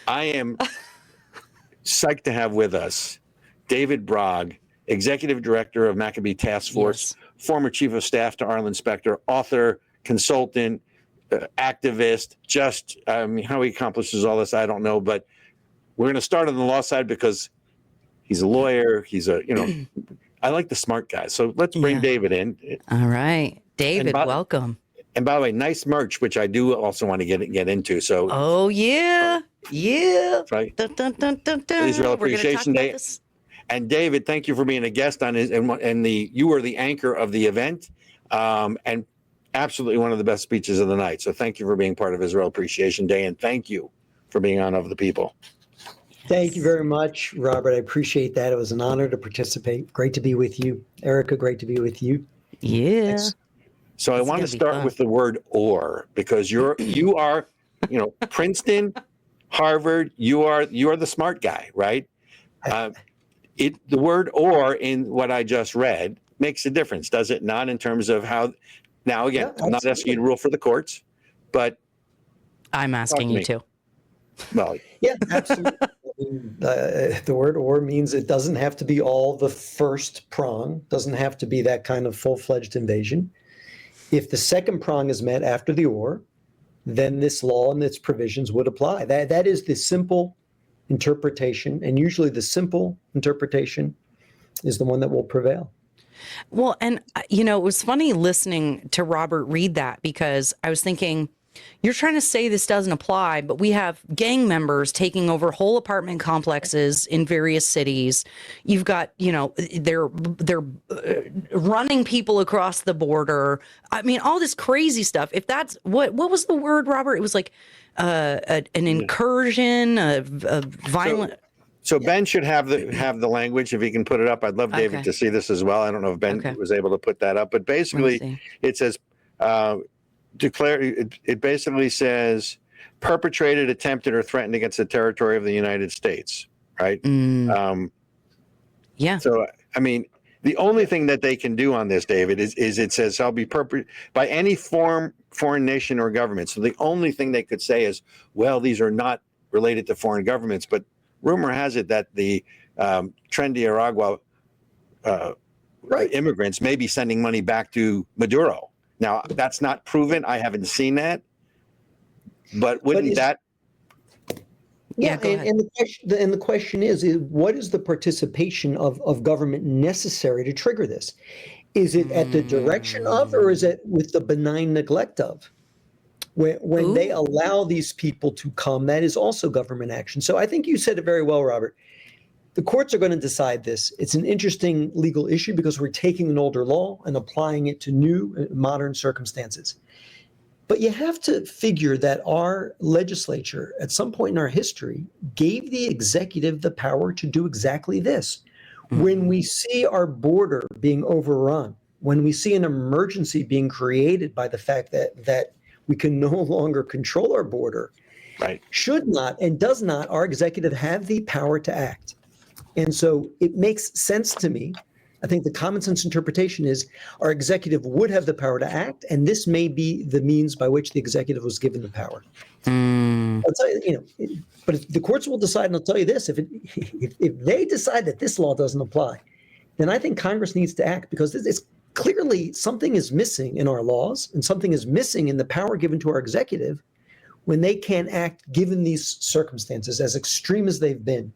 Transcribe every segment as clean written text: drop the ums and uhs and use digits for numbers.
I am psyched to have with us David Brog, Executive Director of Maccabee Task Force, former Chief of Staff to Arlen Specter, author, consultant, activist. Just how he accomplishes all this, I don't know. But we're going to start on the law side because he's a lawyer. He's I like the smart guys. So let's bring David in. All right. David, welcome. And by the way, nice merch, which I do also want to get into. So, yeah. Right. Dun, dun, dun, dun, dun. Israel Appreciation Day. And David, thank you for being a guest on his you were the anchor of the event, and absolutely one of the best speeches of the night. So thank you for being part of Israel Appreciation Day, and thank you for being on Of the People. Thank you very much, Robert. I appreciate that. It was an honor to participate. Great to be with you. Ericka, great to be with you. Yeah. Thanks. So I want to start with the word "or" because you are, Princeton, Harvard. You are the smart guy, right? The word "or" in what I just read makes a difference, does it not? In terms of how. Now again, I'm not asking you to rule for the courts, but I'm asking you to. Well, yeah, absolutely. The word "or" means it doesn't have to be all the first prong. Doesn't have to be that kind of full-fledged invasion. If the second prong is met after the "or," then this law and its provisions would apply. That is the simple interpretation, and usually the simple interpretation is the one that will prevail. Well, and it was funny listening to Robert read that, because I was thinking, you're trying to say this doesn't apply, but we have gang members taking over whole apartment complexes in various cities. You've got, they're running people across the border. I mean, all this crazy stuff. If that's what was the word, Robert? It was like an incursion, a violent. So Ben should have the language if he can put it up. I'd love David to see this as well. I don't know if Ben was able to put that up, but basically it says. It basically says perpetrated, attempted, or threatened against the territory of the United States, right? Yeah. So, I mean, the only thing that they can do on this, David, is it says shall be by any foreign nation or government. So the only thing they could say is, well, these are not related to foreign governments. But rumor has it that the trendy Aragua immigrants may be sending money back to Maduro. Now, that's not proven. I haven't seen that. But wouldn't that... Yeah, and the question is, what is the participation of government necessary to trigger this? Is it at the direction of, or is it with the benign neglect of? When they allow these people to come, that is also government action. So I think you said it very well, Robert. The courts are going to decide this. It's an interesting legal issue because we're taking an older law and applying it to new, modern circumstances. But you have to figure that our legislature, at some point in our history, gave the executive the power to do exactly this. When we see our border being overrun, when we see an emergency being created by the fact that we can no longer control our border, should not and does not our executive have the power to act? And so it makes sense to me. I think the common sense interpretation is our executive would have the power to act, and this may be the means by which the executive was given the power. I'll tell you, but if the courts will decide, and I'll tell you this, if they decide that this law doesn't apply, then I think Congress needs to act, because it's clearly something is missing in our laws and something is missing in the power given to our executive when they can't act given these circumstances, as extreme as they've been.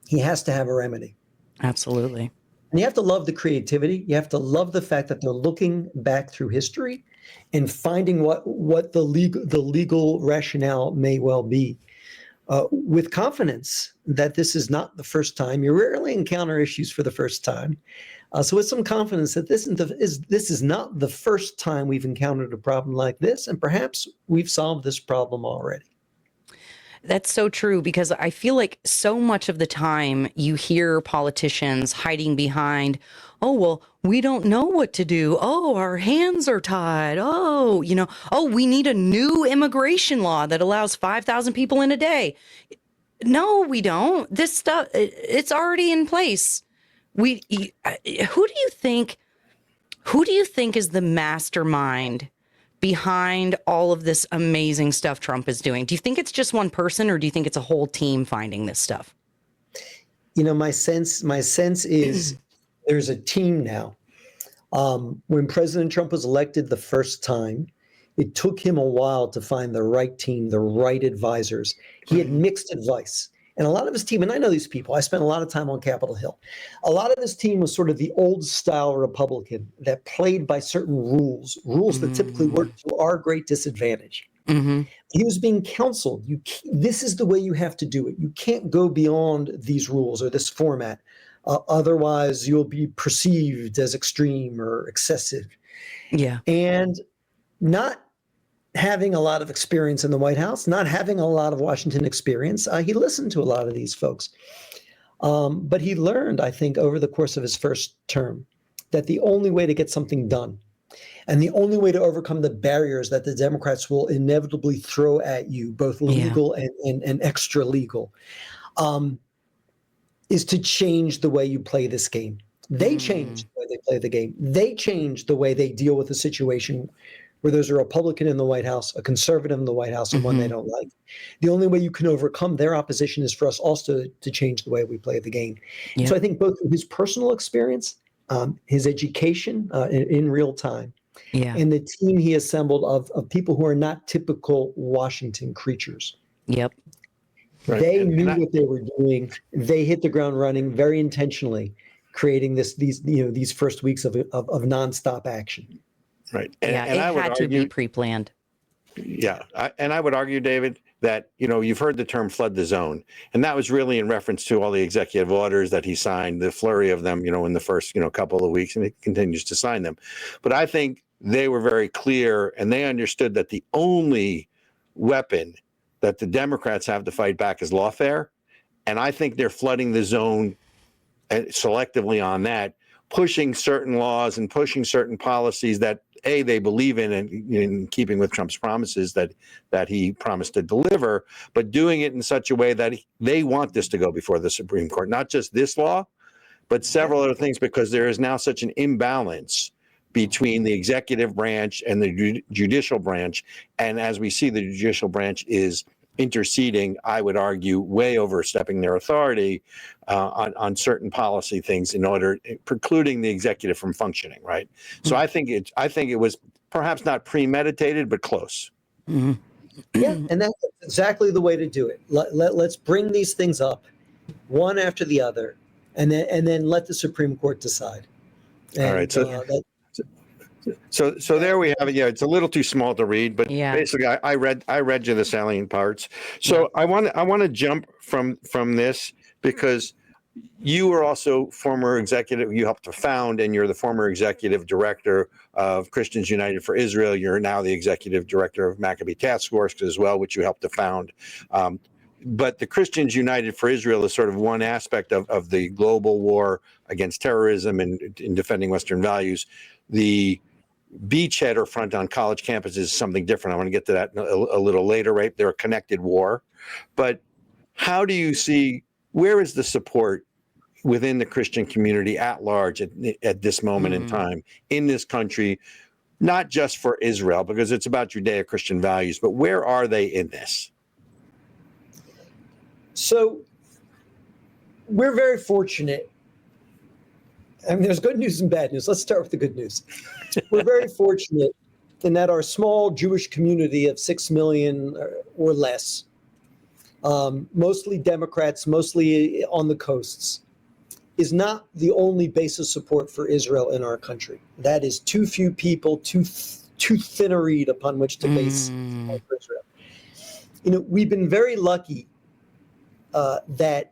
He has to have a remedy. Absolutely. And you have to love the creativity. You have to love the fact that they're looking back through history and finding what the legal rationale may well be, with confidence that this is not the first time. You rarely encounter issues for the first time. So with some confidence that this is not the first time we've encountered a problem like this, and perhaps we've solved this problem already. That's so true, because I feel like so much of the time you hear politicians hiding behind, oh, well, we don't know what to do. Oh, our hands are tied. Oh, we need a new immigration law that allows 5,000 people in a day. No, we don't. This stuff, it's already in place. Who do you think is the mastermind behind all of this amazing stuff Trump is doing? Do you think it's just one person, or do you think it's a whole team finding this stuff? You know, my sense is there's a team now. When President Trump was elected the first time, it took him a while to find the right team, the right advisors. He had mixed advice. And a lot of his team, and I know these people, I spent a lot of time on Capitol Hill. A lot of his team was sort of the old style Republican that played by certain rules that typically work to our great disadvantage. He was being counseled. This is the way you have to do it. You can't go beyond these rules or this format. Otherwise, you'll be perceived as extreme or excessive. Yeah. And not having a lot of experience in the White House, not having a lot of Washington experience, he listened to a lot of these folks. But he learned, I think, over the course of his first term, that the only way to get something done and the only way to overcome the barriers that the Democrats will inevitably throw at you, both legal and extra legal, is to change the way you play this game. They change the way they play the game. They change the way they deal with a situation where there's a Republican in the White House, a conservative in the White House, and one they don't like. The only way you can overcome their opposition is for us also to change the way we play the game. Yeah. So I think both his personal experience, his education in real time, and the team he assembled of people who are not typical Washington creatures. Yep. Right. They knew what they were doing. They hit the ground running very intentionally, creating these first weeks of nonstop action. Right. And it had to be pre-planned. Yeah. And I would argue, David, that, you've heard the term flood the zone. And that was really in reference to all the executive orders that he signed, the flurry of them, in the first, couple of weeks, and he continues to sign them. But I think they were very clear, and they understood that the only weapon that the Democrats have to fight back is lawfare. And I think they're flooding the zone selectively on that, pushing certain laws and pushing certain policies that they believe in, and in keeping with Trump's promises that he promised to deliver, but doing it in such a way that they want this to go before the Supreme Court, not just this law, but several other things, because there is now such an imbalance between the executive branch and the judicial branch. And as we see, the judicial branch is interceding, I would argue, way overstepping their authority on certain policy things in order precluding the executive from functioning. Right. So I think it was perhaps not premeditated, but close. Yeah, and that's exactly the way to do it. Let's bring these things up one after the other, and then let the Supreme Court decide. And, all right. So there we have it. Yeah, it's a little too small to read, but basically, I read you the salient parts. So I want to jump from this, because you were also former executive. You helped to found, and you're the former executive director of Christians United for Israel. You're now the executive director of Maccabee Task Force as well, which you helped to found. But the Christians United for Israel is sort of one aspect of the global war against terrorism and in defending Western values. The beachhead or front on college campuses is something different. I want to get to that a little later, right? They're a connected war. But how do you see, where is the support within the Christian community at large at this moment in time in this country, not just for Israel, because it's about Judeo-Christian values, but where are they in this? So we're very fortunate. I mean, there's good news and bad news. Let's start with the good news. We're very fortunate in that our small Jewish community of 6 million or less, mostly Democrats, mostly on the coasts, is not the only base of support for Israel in our country. That is too few people, too thin a reed upon which to base support for Israel. We've been very lucky that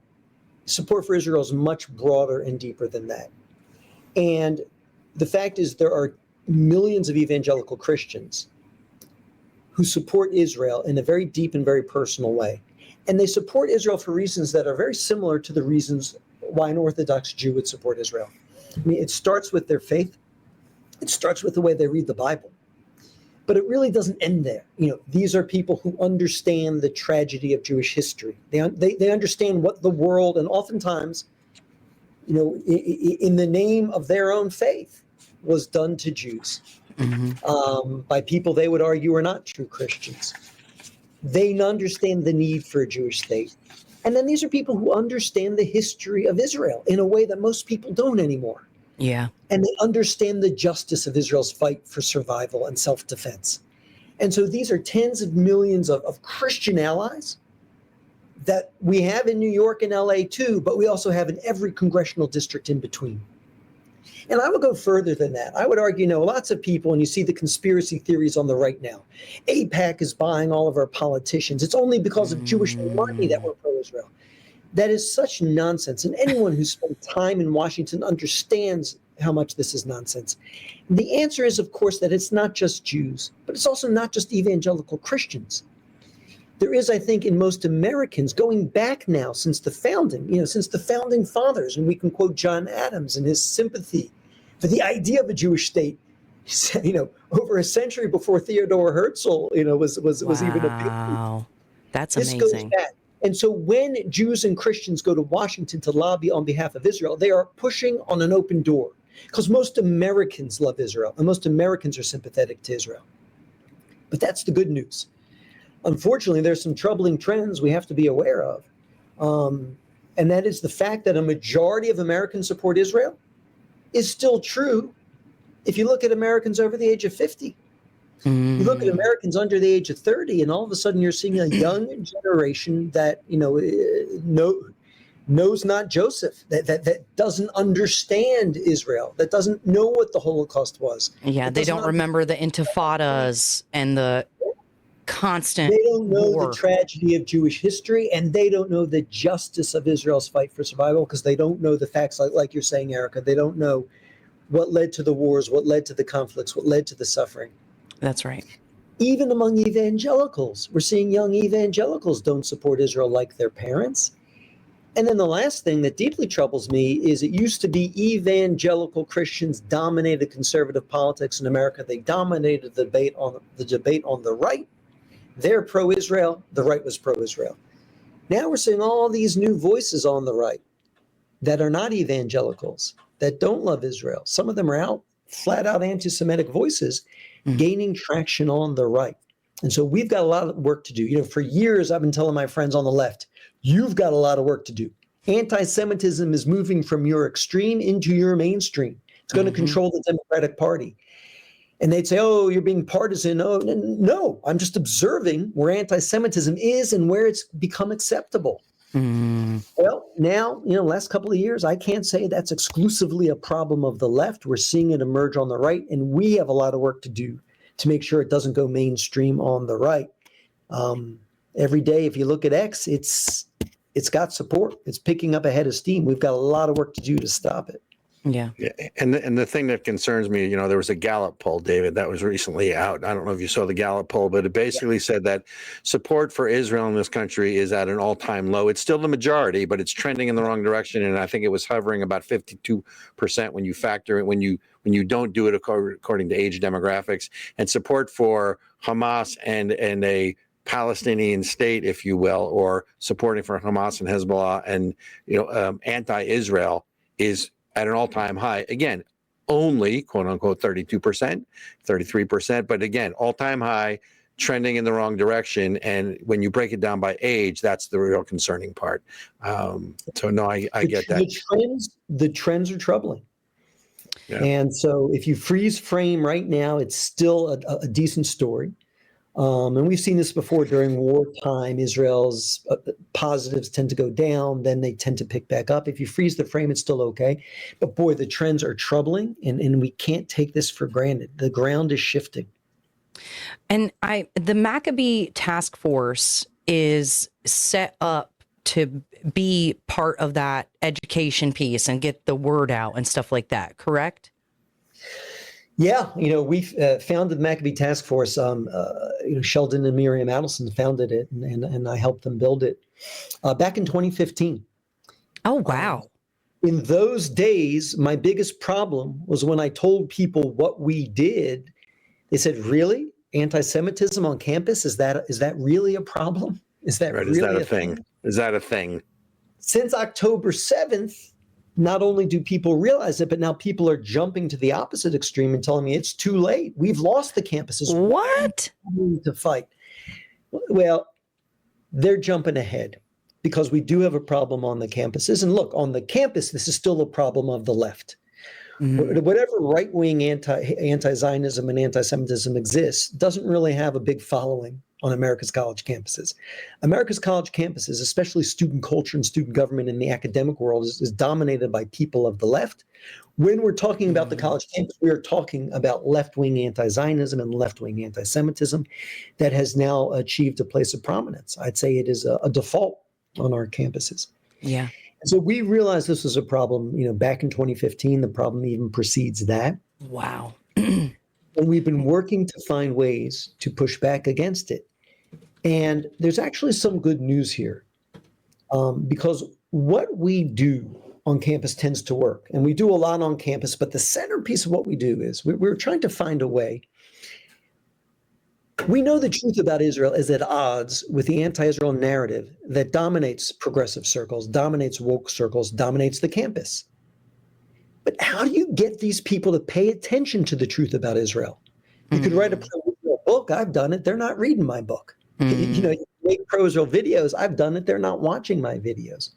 support for Israel is much broader and deeper than that. And the fact is, there are millions of evangelical Christians who support Israel in a very deep and very personal way. And they support Israel for reasons that are very similar to the reasons why an Orthodox Jew would support Israel. I mean, it starts with their faith. It starts with the way they read the Bible. But it really doesn't end there. These are people who understand the tragedy of Jewish history. They understand what the world, and oftentimes, in the name of their own faith, was done to Jews. by people they would argue are not true Christians. They understand the need for a Jewish state. And then these are people who understand the history of Israel in a way that most people don't anymore. Yeah. And they understand the justice of Israel's fight for survival and self-defense. And so these are tens of millions of Christian allies that we have in New York and LA too, but we also have in every congressional district in between. And I would go further than that. I would argue, lots of people, and you see the conspiracy theories on the right now. AIPAC is buying all of our politicians. It's only because of Jewish money that we're pro-Israel. That is such nonsense. And anyone who spent time in Washington understands how much this is nonsense. And the answer is, of course, that it's not just Jews, but it's also not just evangelical Christians. There is, I think, in most Americans, going back now since the founding, since the founding fathers, and we can quote John Adams and his sympathy for the idea of a Jewish state. He said, over a century before Theodore Herzl, was even a big. Wow, that's this amazing. Goes back. And so when Jews and Christians go to Washington to lobby on behalf of Israel, they are pushing on an open door because most Americans love Israel and most Americans are sympathetic to Israel. But that's the good news. Unfortunately, there's some troubling trends we have to be aware of. And that is the fact that a majority of Americans support Israel is still true if you look at Americans over the age of 50. You look at Americans under the age of 30, and all of a sudden you're seeing a young generation that, knows not Joseph, that doesn't understand Israel, that doesn't know what the Holocaust was. Yeah, they don't remember the intifadas and the constant They don't know war. the tragedy of Jewish history, and they don't know the justice of Israel's fight for survival because they don't know the facts, like you're saying, Ericka. They don't know what led to the wars, what led to the conflicts, what led to the suffering. That's right. Even among evangelicals, we're seeing young evangelicals don't support Israel like their parents. And then the last thing that deeply troubles me is it used to be evangelical Christians dominated conservative politics in America. They dominated the debate on the right. They're pro-Israel. The right was pro-Israel. Now we're seeing all these new voices on the right that are not evangelicals, that don't love Israel. Some of them are flat out anti-Semitic voices gaining traction on the right. And so we've got a lot of work to do. For years, I've been telling my friends on the left, you've got a lot of work to do. Anti-Semitism is moving from your extreme into your mainstream. It's going to control the Democratic Party. And they'd say, oh, you're being partisan. Oh, no, I'm just observing where anti-Semitism is and where it's become acceptable. Well, now, last couple of years, I can't say that's exclusively a problem of the left. We're seeing it emerge on the right, and we have a lot of work to do to make sure it doesn't go mainstream on the right. Every day, if you look at X, it's got support. It's picking up a head of steam. We've got a lot of work to do to stop it. Yeah. And the thing that concerns me, there was a Gallup poll, David, that was recently out. I don't know if you saw the Gallup poll, but it basically said that support for Israel in this country is at an all-time low. It's still the majority, but it's trending in the wrong direction. And I think it was hovering about 52% when you factor in, when you don't do it according to age demographics. And support for Hamas and a Palestinian state, if you will, or supporting for Hamas and Hezbollah and anti-Israel is at an all-time high. Again, only quote unquote 32%, 33%, but again, all-time high, trending in the wrong direction. And when you break it down by age, that's the real concerning part. So no, I get that. The trends are troubling. Yeah. And so if you freeze frame right now, it's still a decent story. And we've seen this before during wartime. Israel's positives tend to go down, then they tend to pick back up. If you freeze the frame, it's still okay. But boy, the trends are troubling, and we can't take this for granted. The ground is shifting. And the Maccabee Task Force is set up to be part of that education piece and get the word out and stuff like that, correct? Yeah, we founded the Maccabee Task Force. Sheldon and Miriam Adelson founded it, and I helped them build it back in 2015. Oh, wow. In those days, my biggest problem was when I told people what we did. They said, "Really? Anti-Semitism on campus? Is that really a problem? Is that right? Really is that a thing? Is that a thing?" Since October 7th, not only do people realize it, but now people are jumping to the opposite extreme and telling me it's too late. We've lost the campuses. What? To fight. Well, they're jumping ahead because we do have a problem on the campuses. And look, on the campus, this is still a problem of the left. Whatever right-wing anti-Zionism and anti-Semitism exists doesn't really have a big following on America's college campuses. America's college campuses, especially student culture and student government in the academic world, is dominated by people of the left. When we're talking about the college campus, we are talking about left-wing anti-Zionism and left-wing anti-Semitism that has now achieved a place of prominence. I'd say it is a default on our campuses. Yeah. So we realized this was a problem, back in 2015. The problem even precedes that. Wow. And we've been working to find ways to push back against it. And there's actually some good news here, because what we do on campus tends to work. And we do a lot on campus, but the centerpiece of what we do is we're trying to find a way. We know the truth about Israel is at odds with the anti-Israel narrative that dominates progressive circles, dominates woke circles, dominates the campus. But how do you get these people to pay attention to the truth about Israel? You could write a pro-Israel book. I've done it. They're not reading my book. You make pro-Israel videos. I've done it. They're not watching my videos.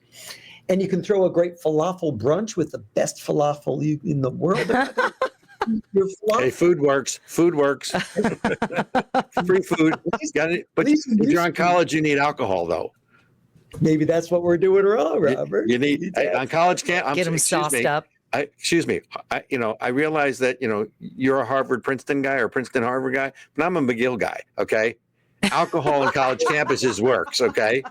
And you can throw a great falafel brunch with the best falafel in the world. Hey, food works. Food works. Free food. Got it. But if you're on college, you need alcohol, though. Maybe that's what we're doing wrong, Robert. You need on college camp. Get them sauced up. Excuse me. I realize that you're a Harvard Princeton guy or Princeton Harvard guy, but I'm a McGill guy. Okay, alcohol on college campuses works. Okay,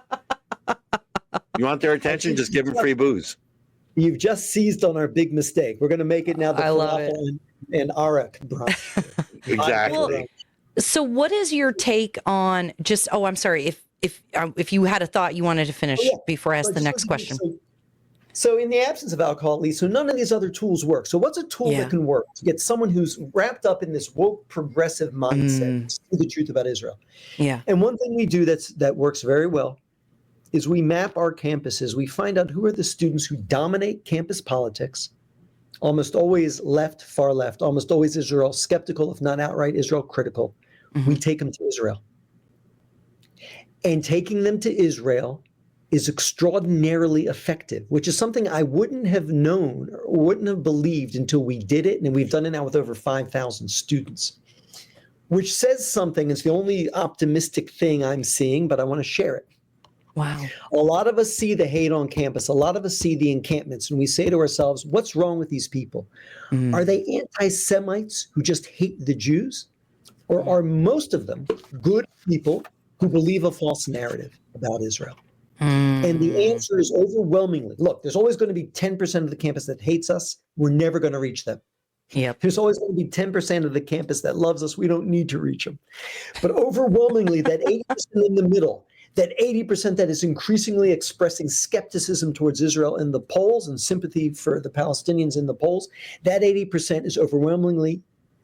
you want their attention? Just give them free booze. You've just seized on our big mistake. We're going to make it now the falafel and Ericka brunch. Exactly. Well, so what is your take on just, I'm sorry, if you had a thought you wanted to finish before I ask the next question. So in the absence of alcohol, at least, so none of these other tools work. So what's a tool that can work to get someone who's wrapped up in this woke progressive mindset to see the truth about Israel? Yeah. And one thing we do that works very well is we map our campuses. We find out who are the students who dominate campus politics, almost always left, far left, almost always Israel skeptical, if not outright Israel critical. We take them to Israel. And taking them to Israel is extraordinarily effective, which is something I wouldn't have known or wouldn't have believed until we did it. And we've done it now with over 5,000 students, which says something. It's the only optimistic thing I'm seeing, but I want to share it. Wow. A lot of us see the hate on campus. A lot of us see the encampments, and we say to ourselves, what's wrong with these people? Are they anti-Semites who just hate the Jews? Or are most of them good people who believe a false narrative about Israel? And the answer is overwhelmingly, look, there's always going to be 10% of the campus that hates us. We're never going to reach them. Yep. There's always going to be 10% of the campus that loves us. We don't need to reach them. But overwhelmingly, that 80% in the middle, that 80% that is increasingly expressing skepticism towards Israel in the polls and sympathy for the Palestinians in the polls, that 80% is overwhelmingly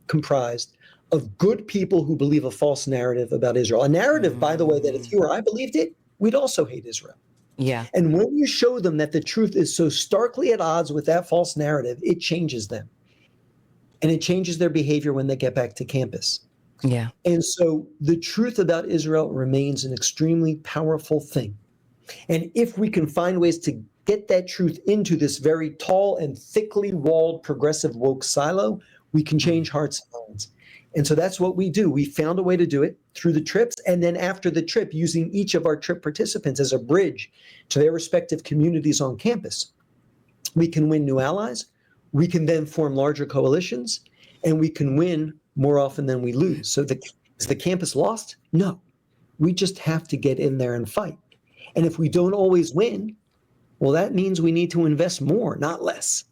comprised of good people who believe a false narrative about Israel. A narrative, by the way, that if you or I believed it, we'd also hate Israel. Yeah. And when you show them that the truth is so starkly at odds with that false narrative, it changes them. And it changes their behavior when they get back to campus. Yeah. And so the truth about Israel remains an extremely powerful thing. And if we can find ways to get that truth into this very tall and thickly walled progressive woke silo, we can change hearts and minds. And so that's what we do. We found a way to do it through the trips. And then after the trip, using each of our trip participants as a bridge to their respective communities on campus, we can win new allies. We can then form larger coalitions, and we can win more often than we lose. So is the campus lost? No. We just have to get in there and fight. And if we don't always win, well, that means we need to invest more, not less.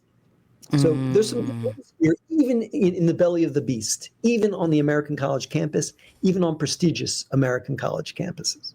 So there's some things here, even in the belly of the beast, even on the American college campus, even on prestigious American college campuses.